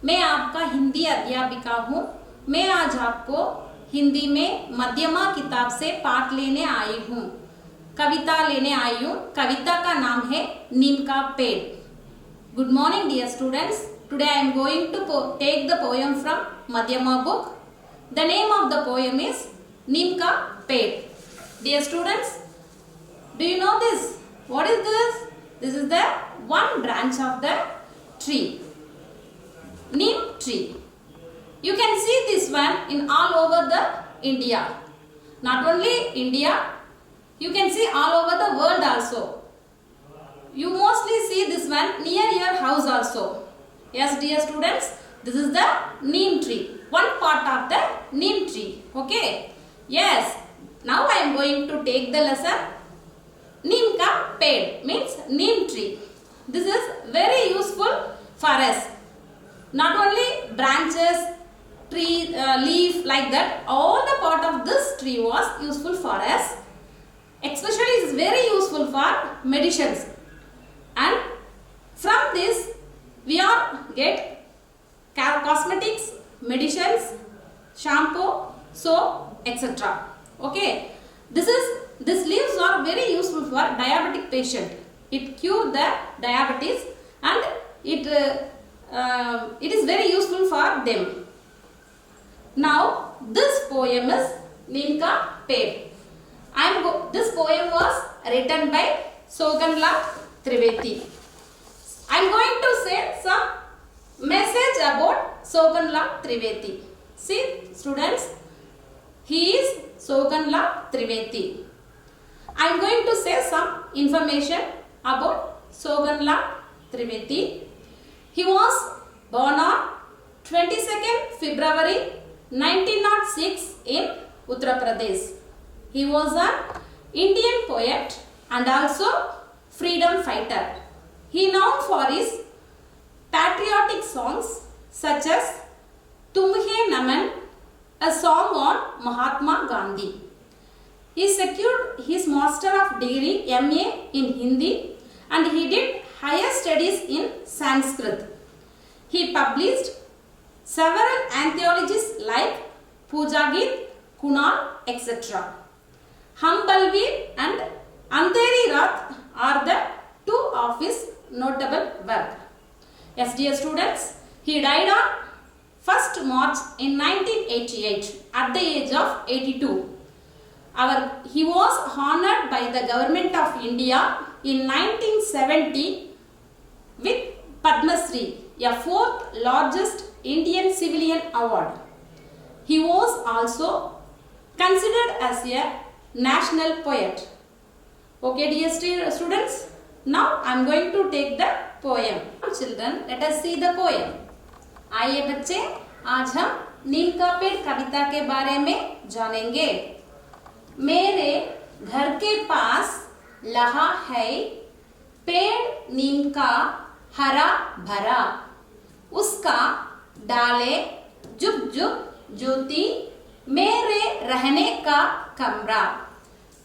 मैं आपका हिंदी अध्यापिका हूँ। मैं आज आपको हिंदी में मध्यमा किताब से पाठ लेने आई हूँ, कविता लेने आई हूँ। कविता का नाम है नीम का पेड़। Good morning dear students. Today I am going to take the poem from Madhyama book. The name of the poem is Neem ka Ped. Dear students, do you know this? What is this? This is the one branch of the tree. Neem tree. You can see this one in all over the India. Not only India, you can see all over the world also. You mostly see this one near your house also. Yes, dear students, this is the neem tree. One part of the neem tree. Okay. Yes. Now I am going to take the lesson. Neem ka ped means neem tree. This is very useful for us. Not only branches, tree, leaf like that. All the part of this tree was useful for us. Especially it is very useful for medicines. And from this we are get cosmetics, medicines, shampoo, soap, etc. Okay, these leaves are very useful for diabetic patient. It cure the diabetes and it is very useful for them. Now this poem is Neem ka Ped. This poem was written by Soganla Trivedi. I am going to say some message about Soganla Trivedi. See students, he is Soganla Trivedi. I am going to say some information about Soganla Trivedi. He was born on 22nd February 1906 in Uttar Pradesh. He was an Indian poet and also freedom fighter. He is known for his patriotic songs such as Tumhe Naman, a song on Mahatma Gandhi. He secured his Master of Degree MA in Hindi and he did higher studies in Sanskrit. He published several anthologies like Puja Geet, Kunal, etc. Hum Balveer and Andheri Raat are the two of his notable work. Yes, dear students, he died on 1st March in 1988 at the age of 82. He was honored by the Government of India in 1970 with Padma Shri, a fourth largest Indian civilian award. He was also considered as a national poet. Okay, dear students, now I am going to take the poem. Children, let us see the poem. आइए बच्चे, आज हम नीम का पेड़ कविता के बारे में जानेंगे। मेरे घर के पास लगा है पेड़ नीम का हरा भरा, उसका डाले जुग जुग ज्योति, मेरे रहने का कमरा।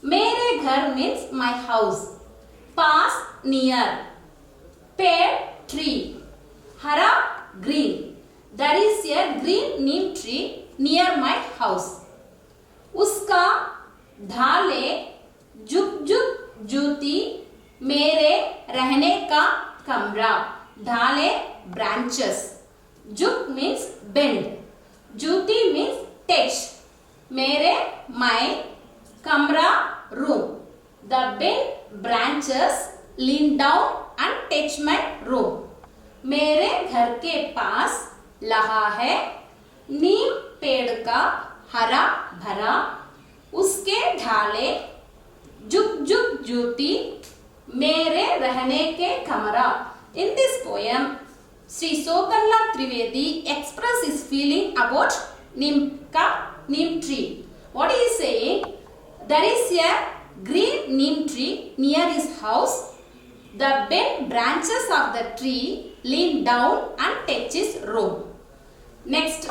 मेरे घर means my house, pass near, पेड़ ट्री, हरा green, there is a green neem tree near my house. उसका ढाले जुग जुग ज्योति, मेरे रहने का कमरा। ढाले branches, जुग means bend, ज्योति means touch, मेरे my कमरा room. The bent branches lean down and touch my room. मेरे घर के पास लगा है नीम पेड़ का हरा भरा, उसके ढाले जुग जुग ज्योति, मेरे रहने के कमरा. In this poem, Sri Soganla Trivedi express his feeling about neem tree. What he is saying? There is a green neem tree near his house. The bent branches of the tree lean down and touch his room. Next,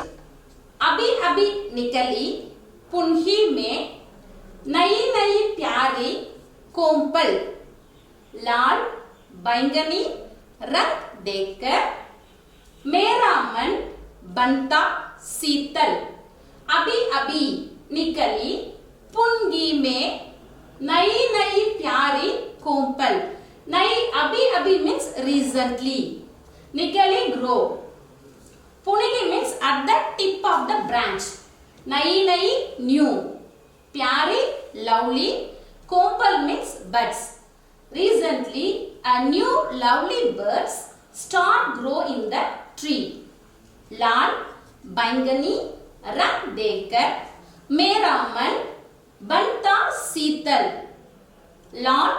अभी अभी निकली पुन्ही में नई नई प्यारी कोम्पल, लाल बैंगनी रंग देखकर मेरा मन बनता शीतल, अभी अभी निकली पुंगी में नई नई प्यारी कोमल। नई अभी अभी मीन्स recently, निकली grow, पुंगी means at the tip of the branch, नई नई new, प्यारी lovely, Komal means buds. Recently a new lovely birds start grow in the tree. लाल बैंगनी रंग देकर मेरा मन बनता शीतल, लाल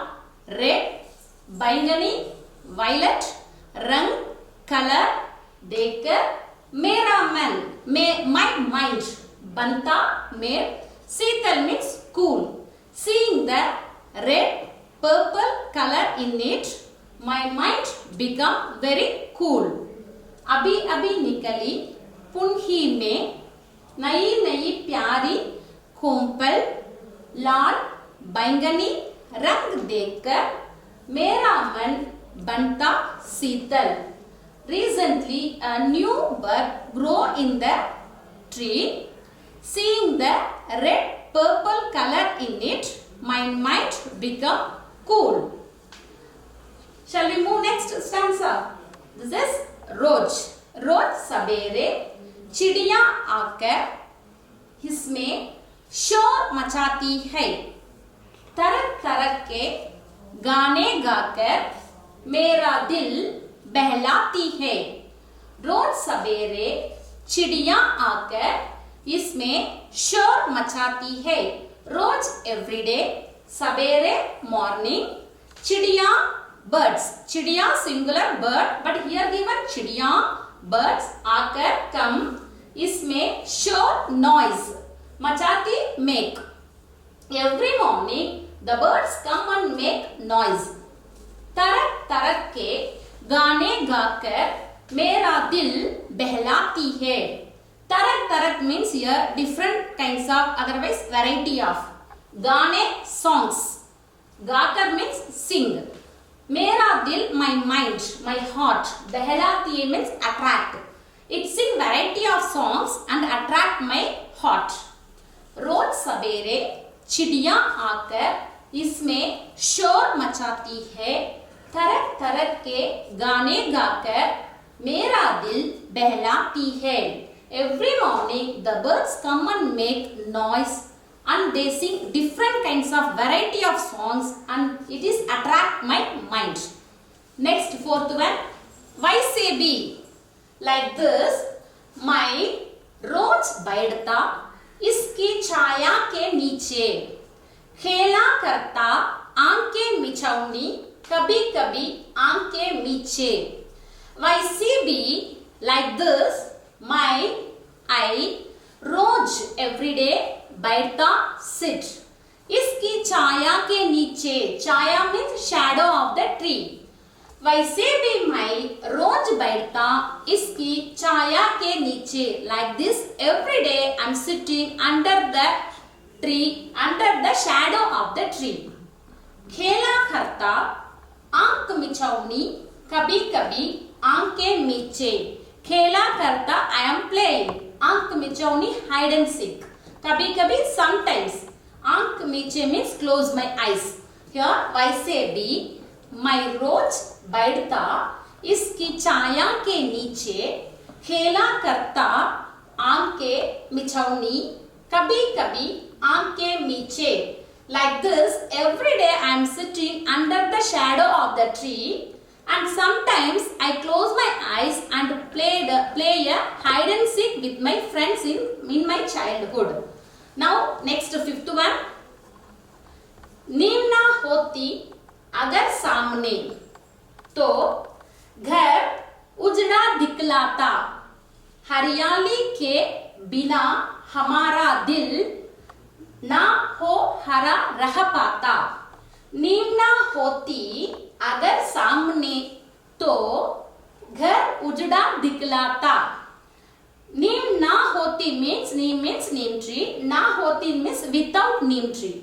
रेड बैंगनी वायलेट रंग कलर देकर मेरा मन my mind बनता made, Sheetal means cool. Seeing the red purple color in it, my mind become very cool. अभी अभी निकली पुंगी में नई नई प्यारी कोमल, लाल बैंगनी रंग देखकर मेरा मन बनता शीतल. Recently a new bud grow in the tree. Seeing the red purple color in it, my mind become cool. Shall we move next stanza? This is रोज. रोज सवेरे चिड़िया आकर इसमें शोर मचाती है, तरह तरह के गाने गाकर मेरा दिल बहलाती है. रोज सवेरे चिड़िया आकर इसमें शोर मचाती है. रोज एवरीडे, सवेरे मॉर्निंग, चिड़िया birds, चिड़िया singular bird but here given चिड़िया birds आकर कम, इसमें शोर नॉइज, मचाती make. Every morning the birds come and make noise. तरह तरह के गाने गाकर मेरा दिल बहलाती है. तरह तरह means here different kinds of, otherwise variety of. गाने सॉन्ग्स, गाकर मीन्स सिंग. मेरा दिल my mind, my heart, बहलाती means attract. It sing variety of songs and attract my heart. रोज सवेरे चिड़िया आकर इसमें शोर मचाती है, तरह तरह के गाने गाकर मेरा दिल बहलाती है. Every morning the birds come and make noise and they sing different kinds of variety of songs and it is attract my mind. Next fourth one, why say be? Like this, my रोज बैठता इसकी छाया के नीचे, खेला करता आंखें मिचौनी कभी कभी आंखें मीचे. Why say be? Like this, my I रोज everyday बैठता सिट इसकी छाया के नीचे. छाया means shadow of the tree. वैसे भी मैं रोज बैठता इसकी छाया के नीचे. Like this every day I am sitting under the tree, under the shadow of the tree. खेला करता आंख मिचौनी कभी कभी आंखें मीचे. खेला करता आई एम प्लेइंग, आंख मिचौनी हाइड एंड सीक. कभी कभी sometimes, आंख मीचे means close my eyes. Here वैसे भी मैं रोज बैठता इसकी छाया के नीचे, खेला करता आंखें मिचौनी कभी कभी आंखें मीचे. Like this every day I am sitting under the shadow of the tree and sometimes I close my eyes and play a hide and seek with my friends in my childhood. Now next fifth one, नींद ना होती अगर सामने तो घर उजड़ा दिखलाता. हरियाली के बिना हमारा दिल ना हो हरा रह पाता. नींद ना होती अगर सामने तो घर उजड़ा दिखलाता. नीम ना होती means neem tree. ना होती means without neem tree.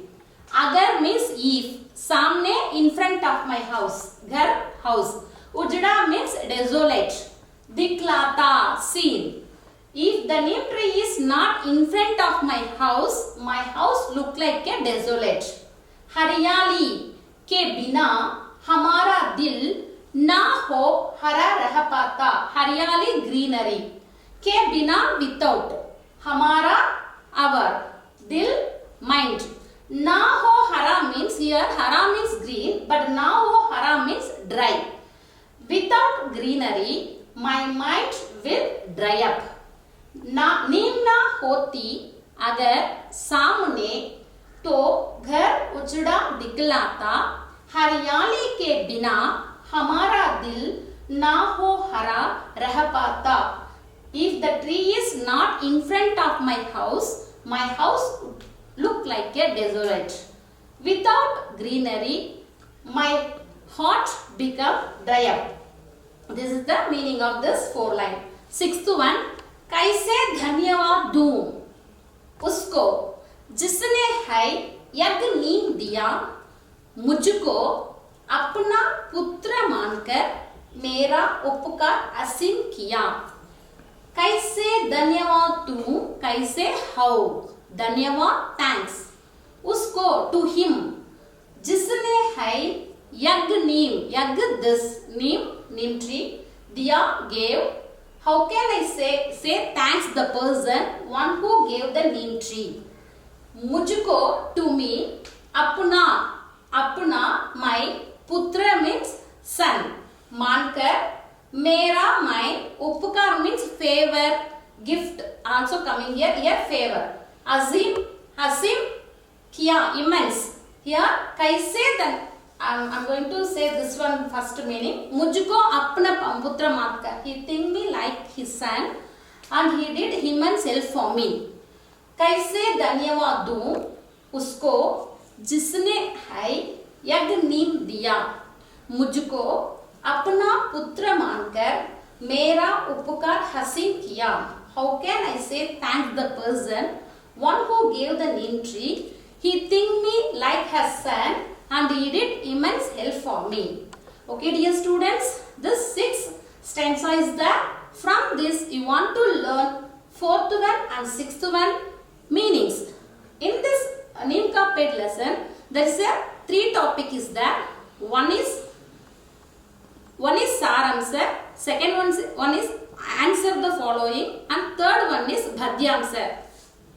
अगर means if. सामने in front of my house. घर house. Ujda means desolate. दिखलाता seen. If the neem tree is not in front of my house look like a desolate. हरियाली के बिना हमारा दिल ना हो हरा रह पाता. हरियाली ग्रीनरी के बिना विदाउट, हमारा our, दिल mind. ना हो हरा means here हरा means green but ना हो हरा means dry. Without greenery my mind will dry up. ना नीम ना होती अगर सामने तो घर उजड़ा दिखलाता. हरियाली के बिना हमारा दिल ना हो हरा रह पाता. If the tree is not in front of my house would look like a desolate. Without greenery my heart become dry up. This is the meaning of this 4 line. 6th one, कैसे धन्यवाद दूं उसको जिसने है यज्ञ नीम दिया. मुझको अपना पुत्र मानकर मेरा उपकार असीम किया. कैसे धन्यवाद दूं, कैसे हाउ, धन्यवाद थैंक्स. उसको टू हिम जिसने है यज्ञ नीम, यज्ञ दिस नीम ट्री, दिया gave. How can I say thanks the person one who gave the neem tree. मुझको to me, अपना my, पुत्र means son, मानकर, मेरा my, उपकार means favor, gift also coming here favor. असीम किया immense. Here कैसे I'm going to say this one first meaning. मुझको अपना पुत्र मानकर, he think me like his son and he did immense help for me. कैसे धन्यवाद दूं उसको जिसने है यज्ञ नीम दिया. मुझको अपना पुत्र मानकर मेरा उपकार हसीन किया. How can I say thank the person one who gave the neem tree. He think me like his son and he did immense help for me. Okay dear students, this 6th stanza is there. From this you want to learn 4th one and 6th one meanings. In this neem ka pet lesson there is a 3 topic is there. One is saramsa, second one is answer the following, and third one is bhadyamsa.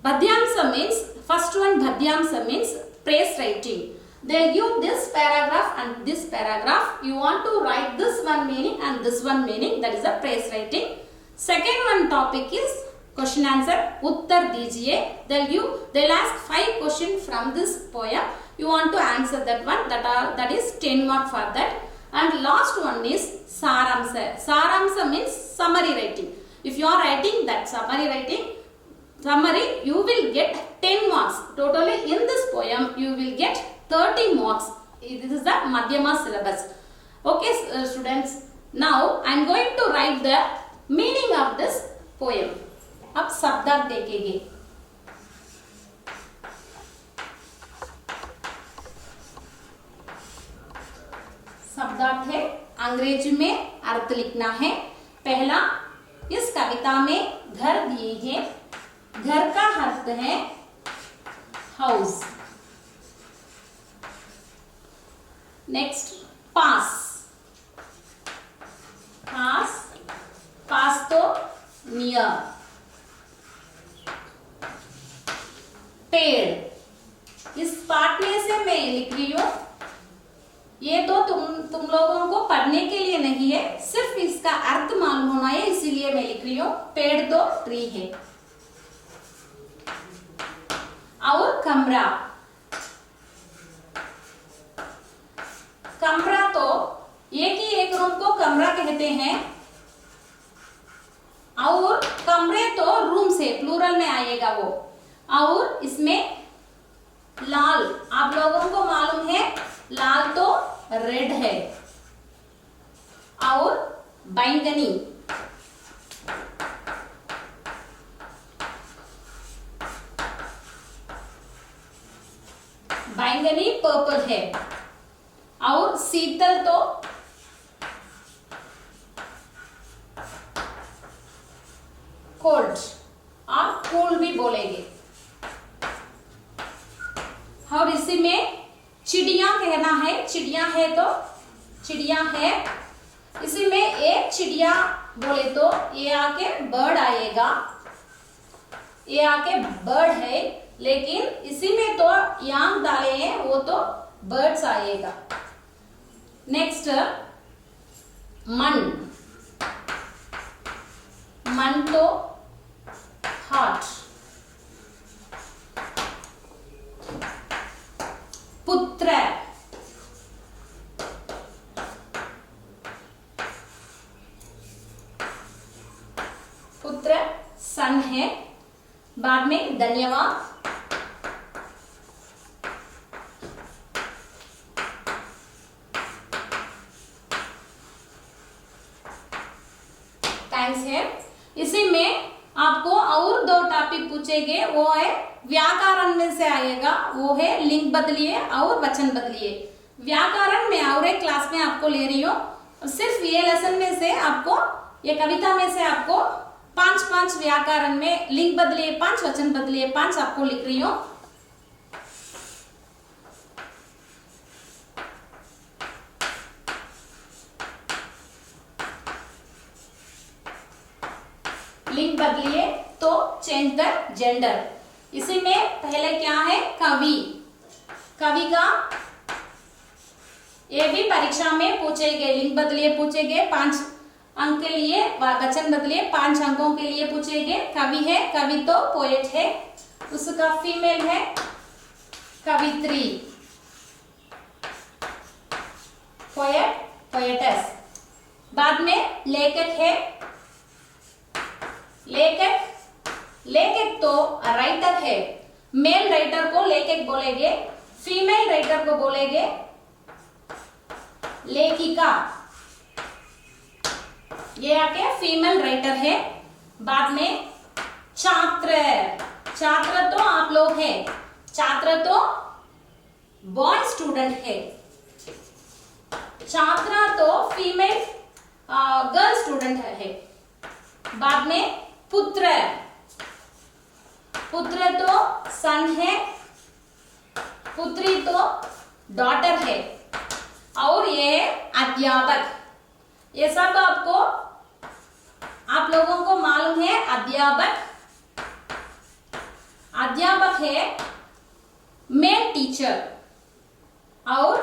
Bhadyamsa means, first one bhadyamsa means praise writing. They give this paragraph and this paragraph. You want to write this one meaning and this one meaning, that is a praise writing. Second one topic is question answer. Uttar dijiye. They'll ask 5 questions from this poem. You want to answer that one. That is 10 mark for that. And last one is saramsa. Saramsa means summary writing. If you are writing that summary, you will get 10 marks. Totally in this poem you will get 30 marks. This is the Madhyama syllabus. Okay students, now I am going to write the meaning of this poem. अब शब्दार्थ देखेंगे. शब्दार्थ है, अंग्रेजी में अर्थ लिखना है. पहला, इस कविता में घर दिए हैं. घर का अर्थ है हाउस. नेक्स्ट, पास. पास तो नियर. पेड़. इस पाठ में से मैं लिख रही हूं, ये तो तुम लोगों को पढ़ने के लिए नहीं है, सिर्फ इसका अर्थ मालूम होना है, इसीलिए मैं लिख रही हूं. पेड़ तो ट्री है. और कमरा. कमरा तो एक ही एक रूम को कमरा कहते हैं, और कमरे तो रूम से प्लूरल में आएगा वो. और इसमें लाल, आप लोगों को मालूम है लाल तो रेड है. और बैंगनी. बैंगनी पर्पल है. और शीतल तो कोल्ड और कूल भी बोलेंगे। और इसी में चिड़िया कहना है, चिड़िया है तो चिड़िया है। इसी में एक चिड़िया बोले तो ये आके बर्ड आएगा, ये आके बर्ड है, लेकिन इसी में तो यांग डाले हैं वो तो बर्ड्स आएगा। नेक्स्ट मन, मन तो हार्ट। पुत्र, पुत्र सन है। बाद में धन्यवाद, थैंक्स है। इसी में आपको और दो टॉपिक पूछेंगे, वो है व्याकरण में से आएगा, वो है लिंग बदलिए और वचन बदलिए। व्याकरण में और एक क्लास में आपको ले रही हूँ, सिर्फ ये लेसन में से आपको, ये कविता में से आपको 5-5 व्याकरण में लिंग बदलिए 5, वचन बदलिए 5 आपको लिख रही हूँ। लिंग बदलिए तो चेंज द जेंडर। इसी में पहले क्या है, कवि। कवि का ये भी परीक्षा में पूछेंगे, लिंग बदलिए पूछेंगे 5 अंक के लिए, वचन बदलिए 5 अंकों के लिए पूछेंगे। कवि है, कवि तो पोएट है, उसका फीमेल है कवित्री, पोएट पोएटेस। बाद में लेखक है, लेखक लेखक तो राइटर है, मेल राइटर को लेखक बोलेंगे, फीमेल राइटर को बोलेंगे लेखिका, ये आके फीमेल राइटर है। बाद में छात्र, छात्र तो आप लोग हैं, छात्र तो बॉय स्टूडेंट है, छात्रा तो फीमेल गर्ल स्टूडेंट है। बाद में पुत्र, पुत्र तो सन है, पुत्री तो डॉटर है, और ये अध्यापक, ये सब आपको आप लोगों को मालूम है। अध्यापक, अध्यापक है मेल टीचर, और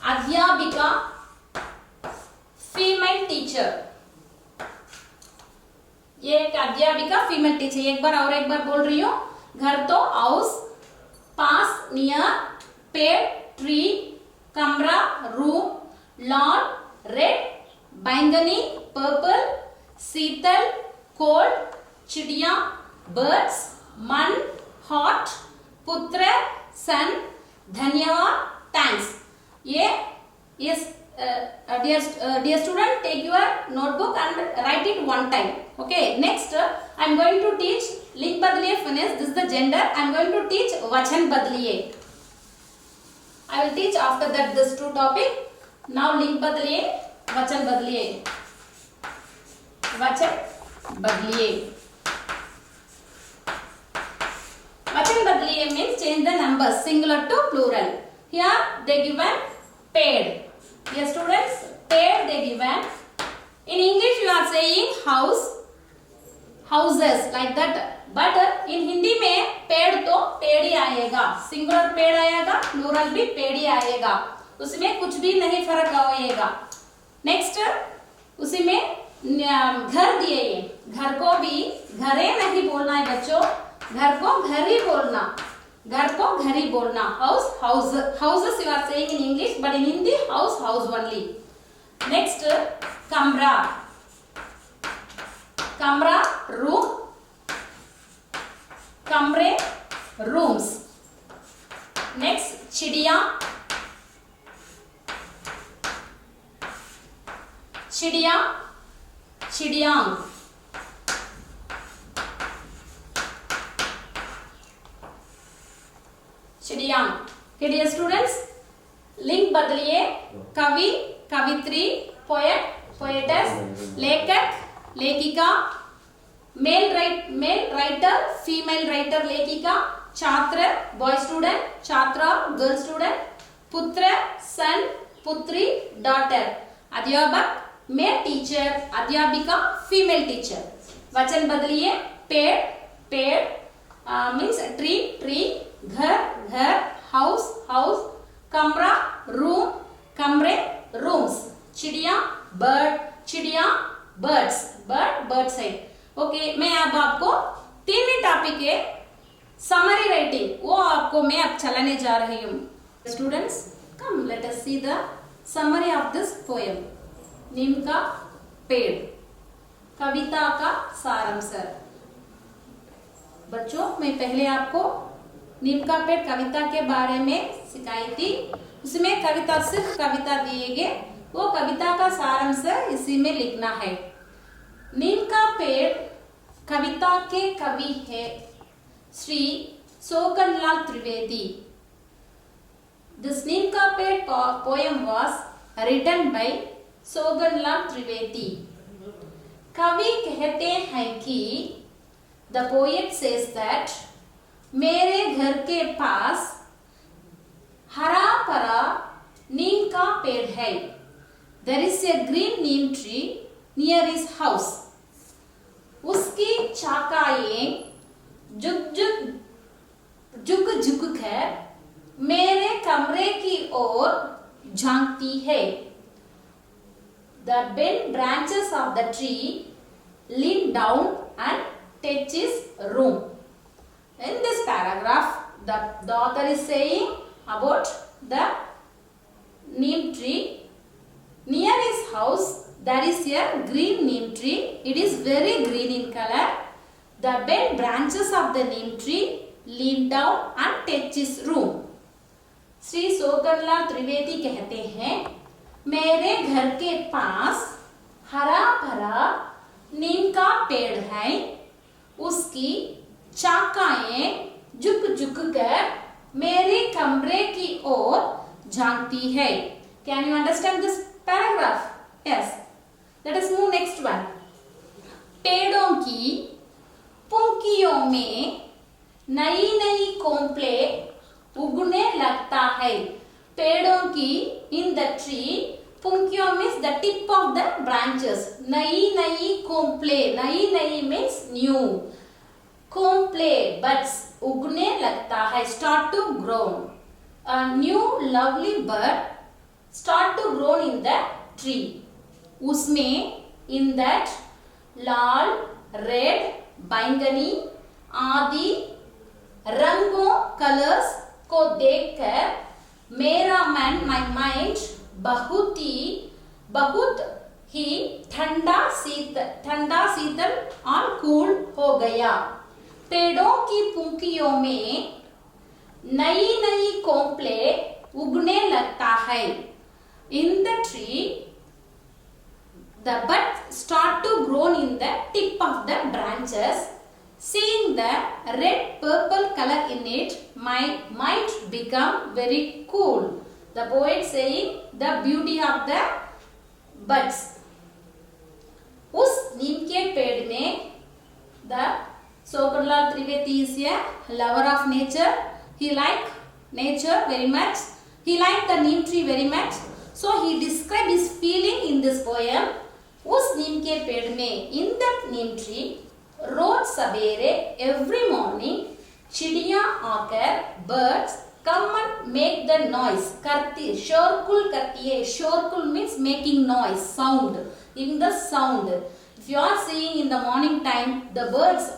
अध्यापिका फीमेल टीचर। ये एक अध्यापिका फीमेल टीचर। एक बार और एक बार बोल रही हूँ, घर तो हाउस, पास नियर, पेड़ ट्री, कमरा रूम, लॉन रेड, बैंगनी पर्पल, शीतल कोल्ड, चिड़िया बर्ड्स, मन हॉट, पुत्र सन, धन्यवाद थैंक्स। ये dear student, take your notebook and write it one time. Okay, next I am going to teach लिंग बदलिए finish, this is the gender. I am going to teach वचन बदलिए, I will teach after that this 2 topic. Now लिंग बदलिए वचन बदलिए, वचन बदलिए। वचन बदलिए means change the numbers singular to plural. Here they given paid. Dear students, paid they given. In English you are saying house, houses like that, but in Hindi में पेड़ तो पेड़ ही आएगा, सिंगुलर पेड़ आएगा, प्लूरल भी पेड़ ही आएगा, उसमें कुछ भी नहीं फर्क आएगा। नेक्स्ट उसी में घर दिए, घर को भी घरे नहीं बोलना है बच्चों, घर को घर ही बोलना, घर को घर ही बोलना। House house, houses you are saying in English, but in Hindi house house only. Next कमरा, कमरा रूम, कमरे रूम्स। नेक्स्ट चिड़िया, चिड़िया चिड़ियांग। चिड़ियांग। डियर स्टूडेंट्स, लिंग बदलिए कवि, कवित्री, poet, poetess, lekak, lekika, male writer, female writer, lekika, छात्र boy student, छात्रा girl student, पुत्र son, पुत्री daughter, अध्यापक male teacher, अध्यापिका female teacher. वचन बदलिए पेड़ means tree, घर house, कमरा room, कमरे rooms, चिड़िया birds है. ओके, मैं अब आपको तीनवीं टॉपिक है समरी राइटिंग, वो आपको मैं अब चलाने जा रही हूँ. Students, come let us see the summary of this poem. नीम का पेड़, कविता का सारांश. बच्चों, मैं पहले आपको नीम का पेड़ कविता के बारे में सिखाई थी. उसमें कविता सिर्फ कविता दिए गए, वो कविता का सारांश इसी में लिखना है. नीम का पेड़ कविता के कवि है श्री सोगनलाल त्रिवेदी. This नीम का पेड़ poem was written by सोगनलाल Trivedi. कवि कहते हैं कि the poet says that मेरे घर के पास हरा भरा नीम का पेड़ है. There is a green neem tree near his house. उसकी शाखाएं झुक कर मेरे कमरे की ओर झांकती है. The bent branches of the tree lean down and touch his room. In this paragraph, the author is saying about the neem tree. Near his house, there is a green neem tree. It is very green in color. The bent branches of the neem tree lean down and touch his room. Shri सोगनलाल Trivedi कहते हैं, मेरे घर के पास हरा भरा नीम का पेड़ है. उसकी शाखाएं झुक कर मेरे कमरे की ओर झांकती है. Can you understand this paragraph? Yes. Let us move next one. पेड़ों की पंखुड़ियों में नई कोंपलें उगने लगता है. पेड़ों की in the tree, पंखुड़ियों means the tip of the branches. नई कोंपलें, नई means new. कोंपलें buds उगने लगता है, start to grow. A new lovely bud start to grow in the tree. उसमें in that लाल, रेड, बैंगनी आदि रंगों कलर्स को देखकर मेरा माय माइंड बहुत ही ठंडा शीतल और कूल हो गया. पेड़ों की पंखुड़ियों में नई कोंपलें उगने लगता है. In the tree, the buds start to grow in the tip of the branches. Seeing the red purple color in it, my mind become very cool. The poet saying the beauty of the buds. उस नीम के पेड़ में the सोगनलाल Trivedi is a lover of nature. He liked nature very much. He liked the neem tree very much. So he described his feeling in this poem. उस नीम के पेड़ में in that neem tree, रोज सवेरे every morning चिड़िया आकर birds come and make the noise करती शोरगुल करती है. शोरगुल means making noise, sound, in the sound. If you are seeing in the morning time,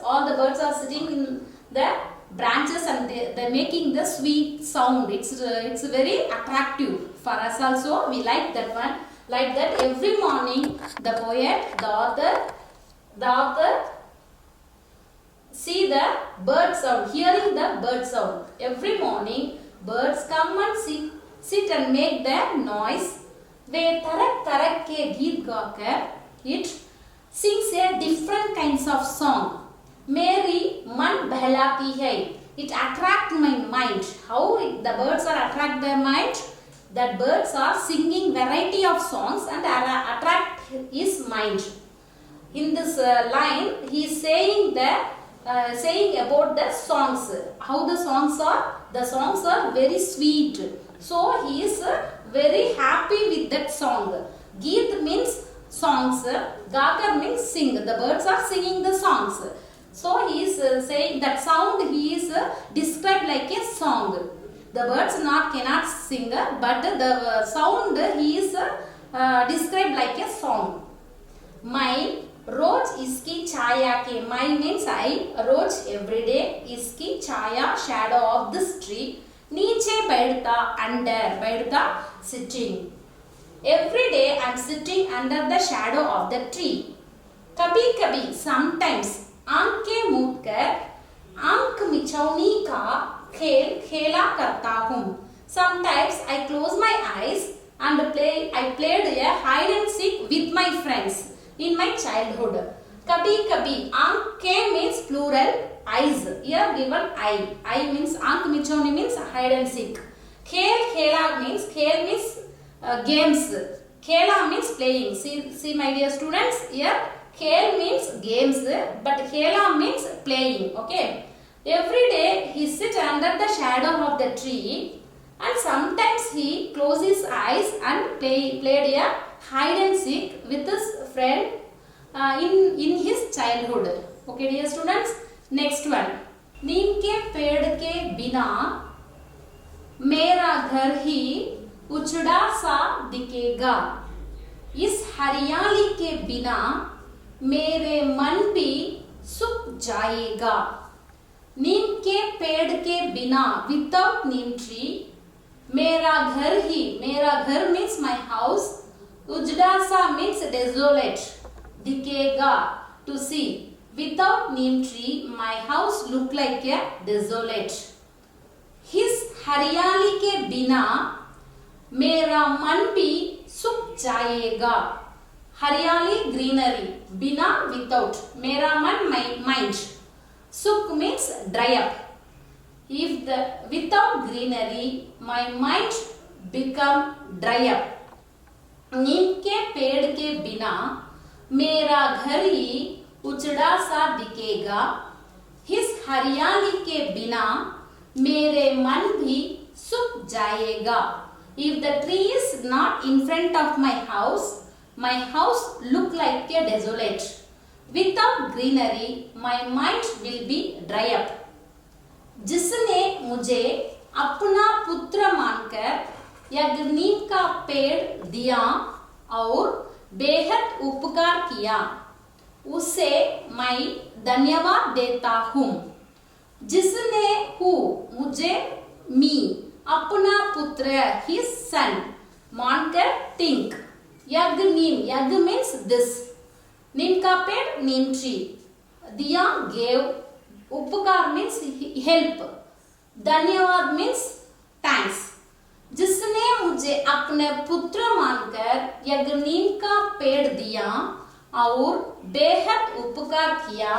all the birds are sitting in the branches and they making the sweet sound. It's very attractive for us also. We like that one. Like that every morning the poet, the author see the bird sound, hearing the bird sound. Every morning birds come and sit and make the noise. वे तरह के गीत गाकर it sings a different kinds of song. मेरी मन बहलाती है. It attract my mind. How the birds are attract their mind? That birds are singing variety of songs and attract his mind. In this line, he is saying about the songs. How the songs are? The songs are very sweet. So he is very happy with that song. Geet means songs. Gakar means sing. The birds are singing the songs. So he is saying that sound he is described like a song. The birds cannot sing, but the sound he is described like a song. My रोज इसकी छाया के my means I rose every day इसकी छाया shadow of this tree नीचे बैठता under बैठता sitting every day I am sitting under the shadow of the tree कभी कभी sometimes आंखें मूंद कर आंख मिचौनी का खेल खेला करता हूँ sometimes I close my eyes and I played a hide and seek with my friends in my childhood. Kabhi kabhi, aankhe means plural, eyes. Here given eye. Eye means aankh michoni means hide and seek. Khel means games. Khela means playing. See my dear students, here khel means games, but khela means playing. Okay. Every day he sits under the shadow of the tree, and sometimes he closes his eyes and played a hide and seek with his friend in his childhood. Okay dear students, next one. नीम के पेड़ के बिना मेरा घर ही उजड़ा सा दिखेगा इस हरियाली के बिना मेरे मन भी सूख जाएगा नीम के पेड़ के बिना विदाउट नीम ट्री मेरा घर मीन्स माई हाउस उजड़ा सा मीन्स डेजोलेट दिखेगा to see without neem tree my house look like a desolate his हरियाली के बिना मेरा मन भी सूख जाएगा हरियाली greenery बिना without मेरा मन my mind सूख means dry up if the without greenery my mind become dry up नीम के पेड़ के बिना मेरा घर ही उजड़ा सा दिखेगा इस हरियाली के बिना मेरे मन भी सूख जाएगा if the tree is not in front of my house look like a desolate without greenery my mind will be dry up जिसने मुझे अपना पुत्र मानकर यह नीम का पेड़ दिया और बेहद उपकार किया उसे मैं धन्यवाद देता हूँ जिसने मुझे मी अपना पुत्र his son मानकर think यज्ञ नीम means this नीम का पेड़ नीम ट्री दिया gave उपकार means help धन्यवाद means thanks जिसने मुझे अपने पुत्र मानकर यज्ञ नीम का पेड़ दिया और बेहद उपकार किया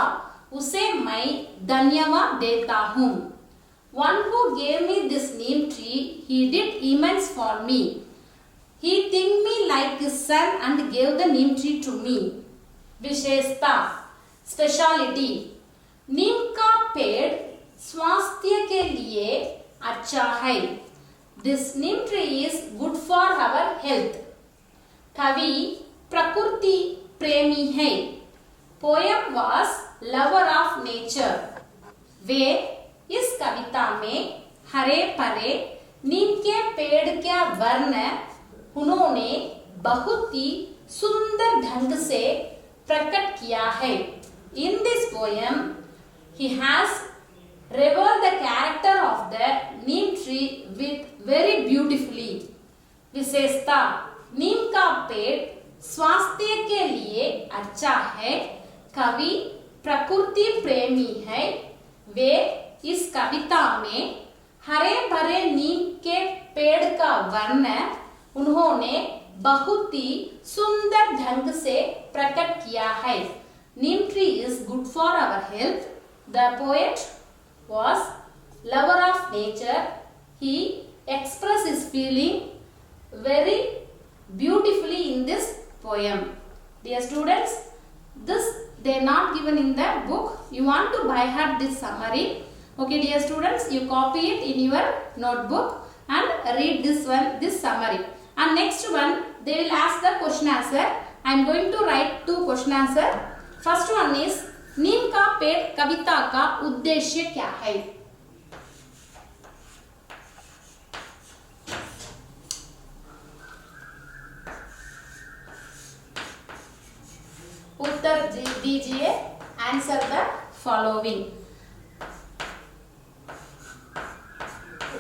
उसे मैं धन्यवाद देता हूँ one who gave me this neem tree he did immense for me he think me like his son and gave the neem tree to me विशेषता स्पेशलिटी नीम का पेड़ स्वास्थ्य के लिए अच्छा है this neem tree is good for our health कवि प्रकृति प्रेमी है poem was lover of nature वे इस कविता में हरे भरे नीम के पेड़ का वर्ण उन्होंने बहुत ही सुंदर ढंग से प्रकट किया है in this poem he has revealed the character of the neem tree with very beautifully विशेषता नीम का पेड़ स्वास्थ्य के लिए अच्छा है कवि प्रकृति प्रेमी है वे इस कविता में हरे भरे नीम के पेड़ का वर्ण उन्होंने बहुत ही सुंदर ढंग से प्रकट किया है neem tree is good for our health the poet was lover of nature he expressed his feeling very beautifully in this poem Dear students, this they are not given in the book. You want to by heart this summary. Okay, dear students, you copy it in your notebook and read this one, this summary. And next one, they will ask the question answer. I am going to write 2 question answer. First one is नीम का पेड़ कविता का उद्देश्य क्या है? उत्तर दीजिए. Answer the following.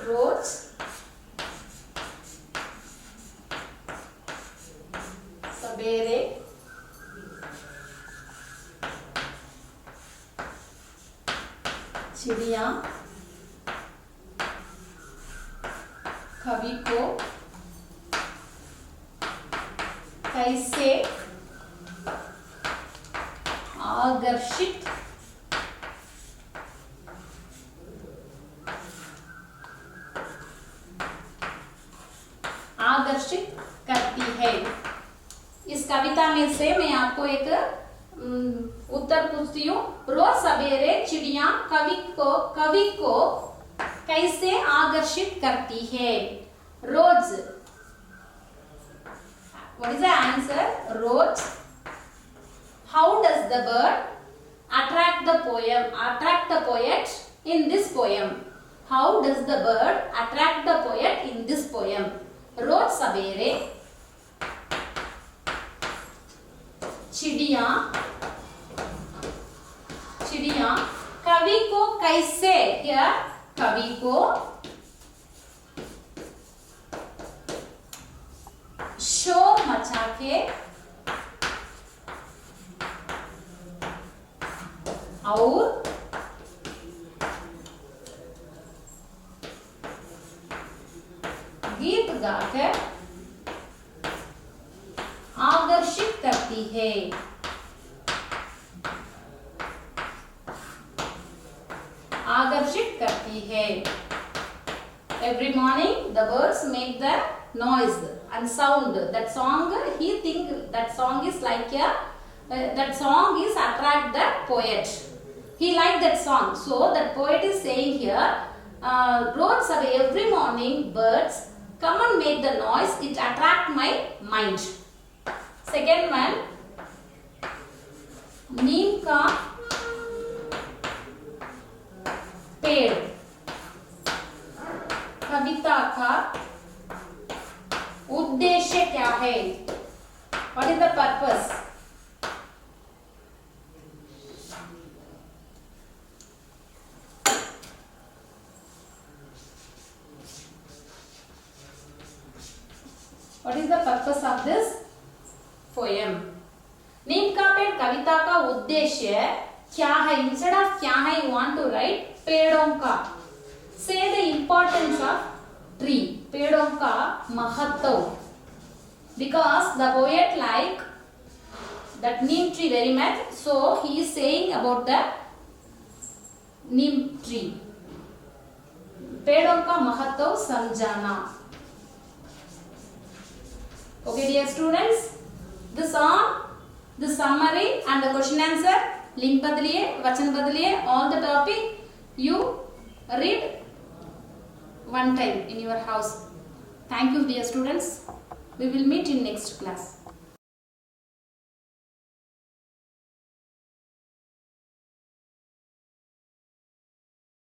रोज सवेरे चिड़िया कवि को कैसे आकर्षित करती है. इस कविता में से मैं आपको एक उत्तर पूछती हूँ. रोज सवेरे चिड़िया कवि को कैसे आकर्षित करती है? रोज. What is the answer? Roach. How does the bird attract the poet in this poem? How does the bird attract the poet in this poem? रोज सवेरे चिड़िया कवि को कैसे, या कवि को शोर मचा के और गीत गाकर आकर्षित करती है. आकर्षित करती है. Every morning the birds make the noise and sound. That song, he think that song is like a that song is attract the poet. He like that song. So that poet is saying here, roads are every morning birds come and make the noise. It attract my mind. Second one, नीम का पेड़ कविता का उद्देश्य क्या है? What is the purpose? What is the purpose of this poem? नीम का पेड़ कविता का उद्देश्य क्या है? Instead of क्या है, you want to write पेड़ों का. Say the importance of tree. पेड़ों का महत्व. Because the poet like that neem tree very much, so he is saying about the neem tree. पेड़ों का महत्व समझाना. Okay, dear students, the song, the summary and the question answer, link बदलिए, वचन बदलिए, all the topic you read one time in your house. Thank you, dear students. We will meet in next class.